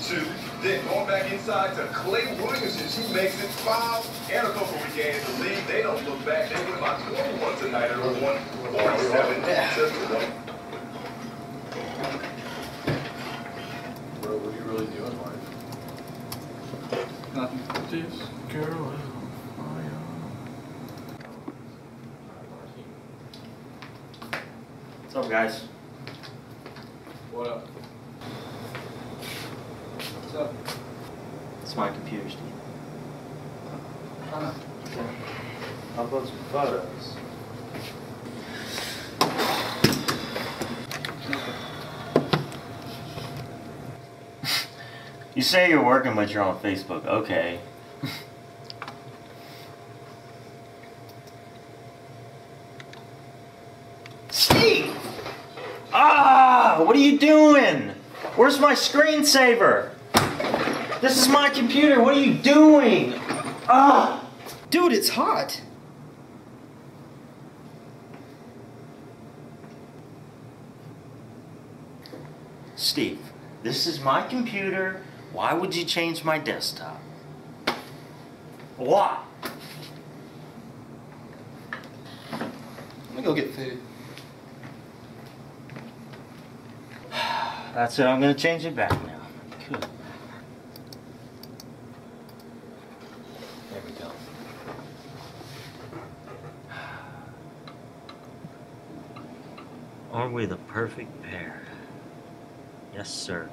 2. Then going back inside to Clay Williams, and she makes it 5. And a couple regains the lead. They don't look back. They get about 21 tonight at 147 to 1. Bro, what are you really doing, Mark? Nothing. This girl is on fire. What's up, guys? What up? What's up? It's my computer, Steve. Huh? I'll upload some photos. You say you're working, but you're on Facebook. Okay. Steve! Ah! What are you doing? Where's my screensaver? This is my computer. What are you doing? Ah! Dude, it's hot. Steve, this is my computer. Why would you change my desktop? Why? Let me go get food. That's it. I'm going to change it back now. Good. There we go. Aren't we the perfect pair? Yes, sir.